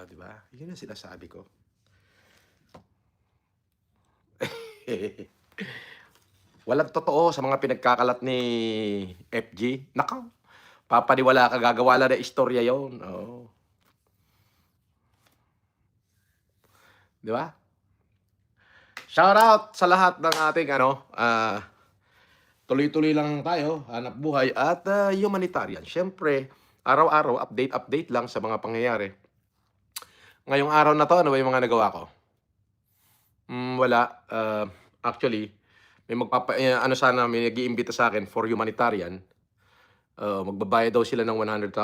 Di ba? Yun ang sinasabi ko. Walang totoo sa mga pinagkakalat ni FG. Nakaw, papaniwala ka, gagawa lang ng istorya yon. Oo. Di ba? Shout out sa lahat ng ating tuloy-tuloy lang tayo, hanap buhay at humanitarian. Siyempre, araw-araw, update lang sa mga pangyayari. Ngayong araw na to, ano ba yung mga nagawa ko? Wala. Actually, may nag-iimbita sa akin for humanitarian. Magbabayad daw sila ng 100,000.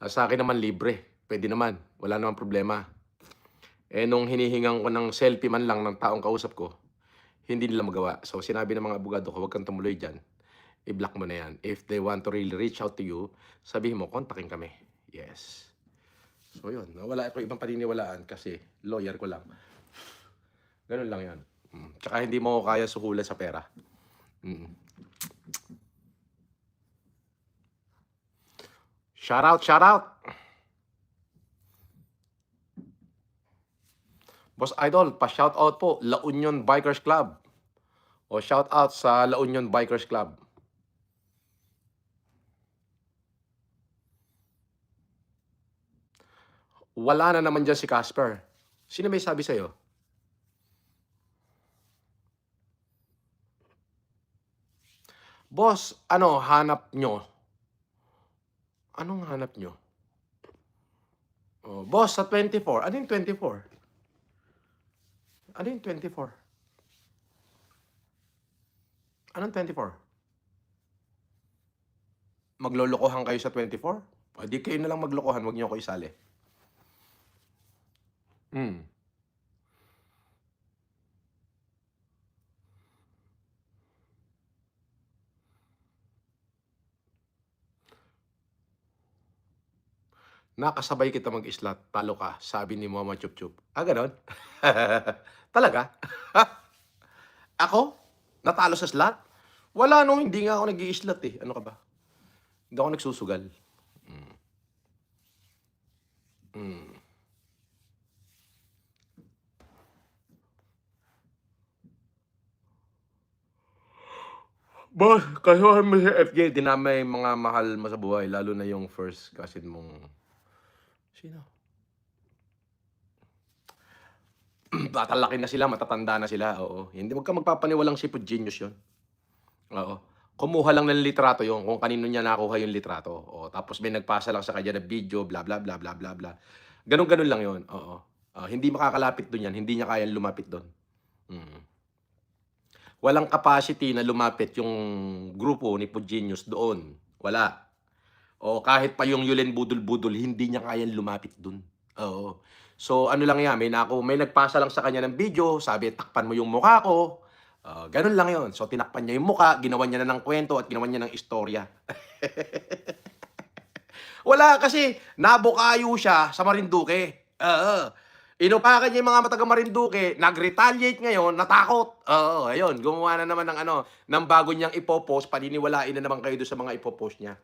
Sa akin naman libre. Pwede naman. Wala namang problema. Nung hinihingan ko ng selfie man lang ng taong kausap ko, hindi nila magawa. So, sinabi ng mga abogado ko, huwag kang tumuloy dyan. I-block mo na yan. If they want to really reach out to you, sabihin mo, kontakin kami. Yes. So, yun. Wala ako ibang paniniwalaan kasi lawyer ko lang. Ganun lang yan. Tsaka hindi mo kaya suhulan sa pera. Shout out, shout out! Boss Idol, pa-shout out po, La Union Bikers Club. O shout out sa La Union Bikers Club. Wala na naman dyan si Casper. Sino may sabi sa'yo? Boss, ano hanap nyo? Anong hanap nyo? Oh, boss, sa 24. Ano yung 24? Ano yung 24? Anong 24? Maglolokohan kayo sa 24? O, di kayo na lang maglokohan, wag nyo ako isali. Nakasabay kita mag-slot, talo ka, sabi ni Mama Chup Chup. Ganon? Talaga? Ako? Natalo sa slot? Wala no, hindi nga ako nag-i-slot eh. Ano ka ba? Hindi ako nagsusugal. Boss, kasuhan mo si FJ, dinamay mga mahal mo sa buhay, lalo na yung first cousin mong... Sino? Tatalaki na sila, matatanda na sila, oo. Hindi, wag ka magpapaniwalang sipod genius yun. Oo. Kumuha lang ng litrato yun, kung kanino niya nakuha yung litrato. O, tapos may nagpasa lang sa kanya na video, bla bla bla bla bla bla. Ganun-ganun lang yun, oo. Hindi makakalapit doon yan, hindi niya kayang lumapit doon. Walang capacity na lumapit yung grupo ni Pugenius doon. Wala. O kahit pa yung Yulen Budol-Budol, hindi niya kayang lumapit doon. Oo. So ano lang yan, may nagpasa lang sa kanya ng video, sabi takpan mo yung mukha ko. Ganun lang yon. So tinakpan niya yung mukha, ginawa niya na ng kwento at ginawa niya ng istorya. Wala kasi nabukayo siya sa Marinduque. Inupakan niya yung mga taga Marinduque, nag-retaliate ngayon, natakot. Ayun, gumawa na naman ng bago niyang ipopost, paniniwalain na naman kayo doon sa mga ipopost niya.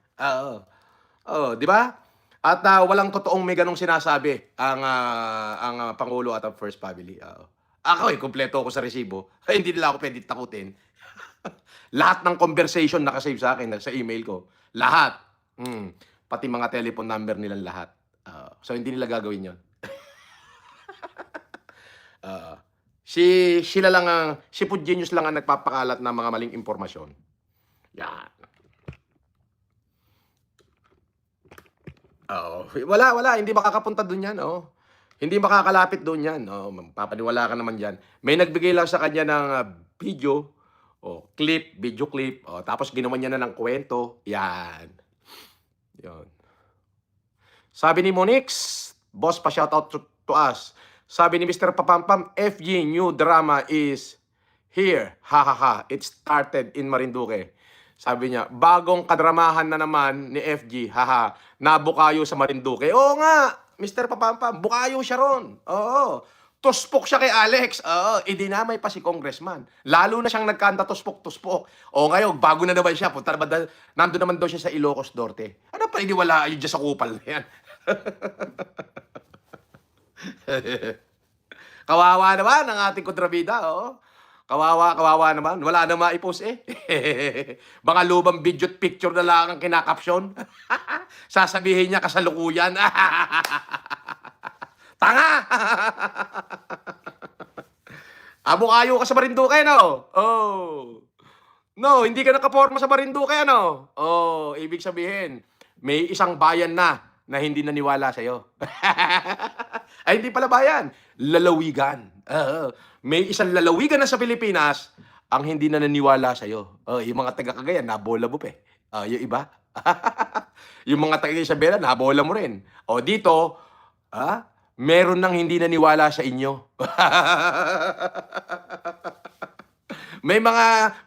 Di ba? At walang totoong may ganong sinasabi ang Pangulo at ang First Family. Ako kumpleto ako sa resibo. Hindi nila ako pwede takutin. Lahat ng conversation nakasave sa akin sa email ko. Lahat. Pati mga telephone number nilang lahat. So hindi nila gagawin yon. Si Pugenius lang ang nagpapakalat ng mga maling impormasyon. Yan. Wala, hindi makakapunta doon yan, Hindi makakalapit doon yan, papaniwala ka naman diyan. May nagbigay lang sa kanya ng video, video clip, tapos ginawa niya na ng kwento, yan. Yon. Sabi ni Monix, boss pa shoutout to us. Sabi ni Mr. Papampam, FG new drama is here. Ha ha ha. It started in Marinduque. Sabi niya, bagong kadramahan na naman ni FG. Haha, nabukayo sa Marinduque. Oo nga, Mr. Papampam, bukayo siya ron. Oo. Tuspok siya kay Alex. Idinamay pa si Congressman. Lalo na siyang nagkanta tuspok-tuspok. Ngayon, bago na naman siya. Nandun naman daw siya sa Ilocos Norte. Ano pa iniwala yun dyan sa kupal na yan? Kawawa naman ang ating kontrabida, oo. Kawawa, kawawa naman. Wala na mai-post eh. Baka lumang video't picture na lang ang kinakapsyon. Sasabihin niya kasalukuyan. Tanga! Abo-kayo ka sa Marinduque, no? Oh. No, hindi ka nakaporma sa Marinduque, ano? Oh, ibig sabihin, may isang bayan na hindi naniwala sa'yo. Ay, hindi pala bayan, lalawigan. Oo. May isang lalawigan na sa Pilipinas ang hindi na naniwala sa'yo. Oh, yung mga taga Cagayan, nabola mo pa eh. Yung iba, yung mga taga Isabela, nabola mo rin. O dito, meron nang hindi naniwala sa inyo.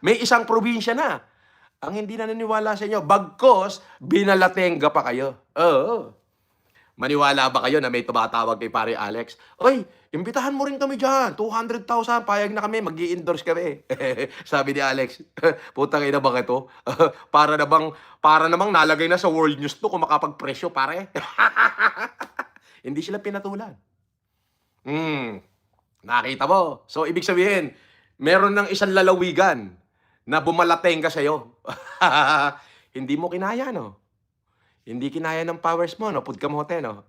May isang probinsya na ang hindi na naniwala sa inyo, bagkos binalatenga pa kayo. Oo. Maniwala ba kayo na may tumatawag kay Pare Alex? "Uy, imbitahan mo rin kami diyan, 200,000 payag na kami, mag-i-endorse kami." Sabi ni Alex, "Putang ina ba ito? Para namang nalagay na sa World News 'to kung makapagpresyo, pare." Hindi sila pinatulan. Nakita mo? So, ibig sabihin, meron ng isang lalawigan na bumalatenga sa'yo. Hindi mo kinaya, no? Hindi kinaya ng powers mo, no? Pud kamote, no?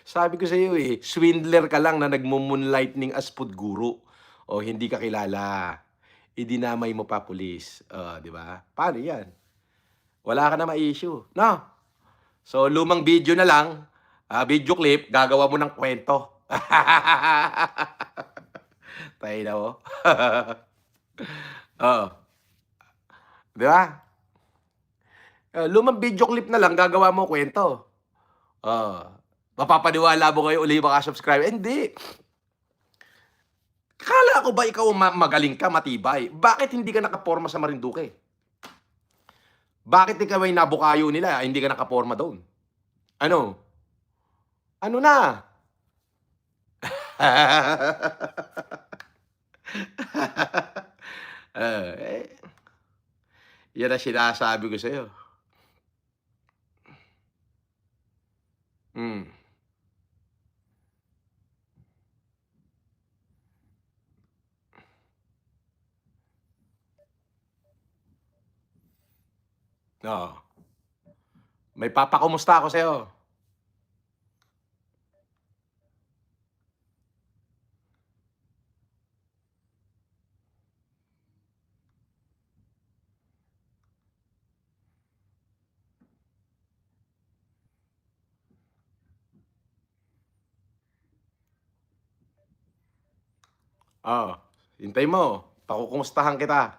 Sabi ko sa'yo, eh, swindler ka lang na nagmo-moonlightning as food guru. O hindi ka kilala. Idinamay mo pa pulis. Di ba? Paano yan? Wala ka na ma-issue. No? So, lumang video na lang, video clip, gagawa mo ng kwento. Tayo na mo. Oo. Di ba? Lumang video clip na lang, gagawa mo kwento. Mapapaniwala mo ngayon uli yung mga subscriber? Hindi. Kala ko ba ikaw magaling ka, matibay? Bakit hindi ka nakaporma sa Marinduque? Bakit ikaw ay nabukayo nila, hindi ka nakaporma doon? Ano? Ano na? Yan ang sinasabi ko sa'yo. Hmm. Oo. May papakumusta ako sa'yo. Hintay mo, pakukumustahan kita.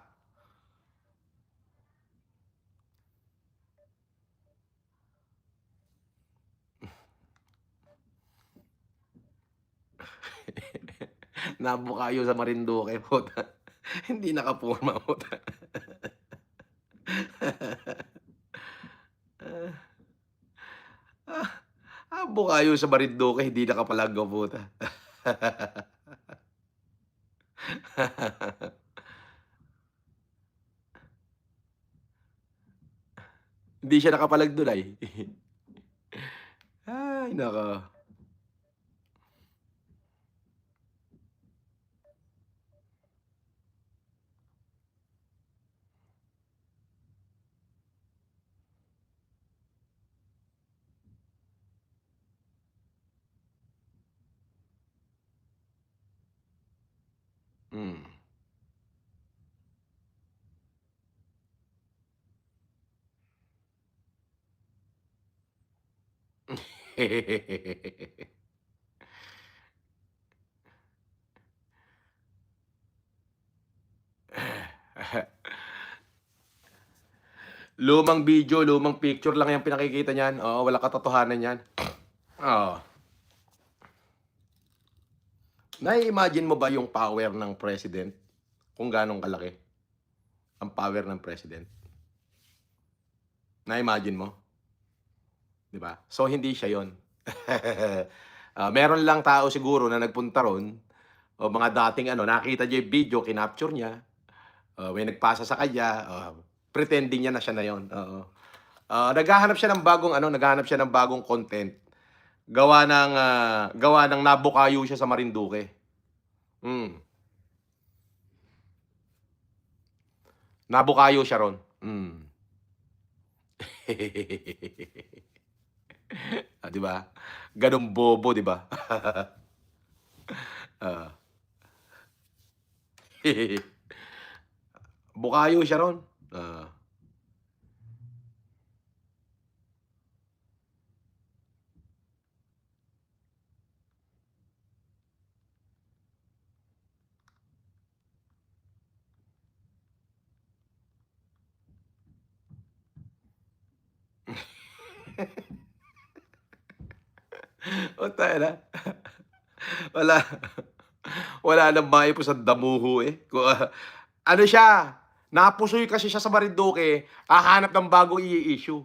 Nabukayo sa Marinduque, puta. Hindi nakaporma, puta. Nabukayo sa Marinduque, hindi nakapalagaw, puta. Hindi siya nakapalag dun ay. Ay, nako. Hmm. Lumang video, lumang picture lang yung pinakikita niyan. Oo, walang katotohanan yan. Oo. Nai-imagine mo ba yung power ng president? Kung gaano kalaki ang power ng president? Na-imagine mo? 'Di ba? So, hindi siya yon. Meron lang tao siguro na nagpunta ron o mga dating ano, nakita niya yung video, kinapture niya, may nagpasa sa kanya, pretending niya na siya na yon, oo. Naghahanap siya ng bagong ano, naghahanap siya ng bagong content gawa ng nabukayo siya sa Marinduque. Hmm, nabukayo siya ro'n. Oh, 'di ba? Gano'ng bobo, 'di ba? Oo. Bukayo siya ro'n. Oo. Putangina. Wala wala ng maipos ang damuho, eh. Ano siya, napusoy kasi siya sa Marinduque, hahanap ng bagong i-issue.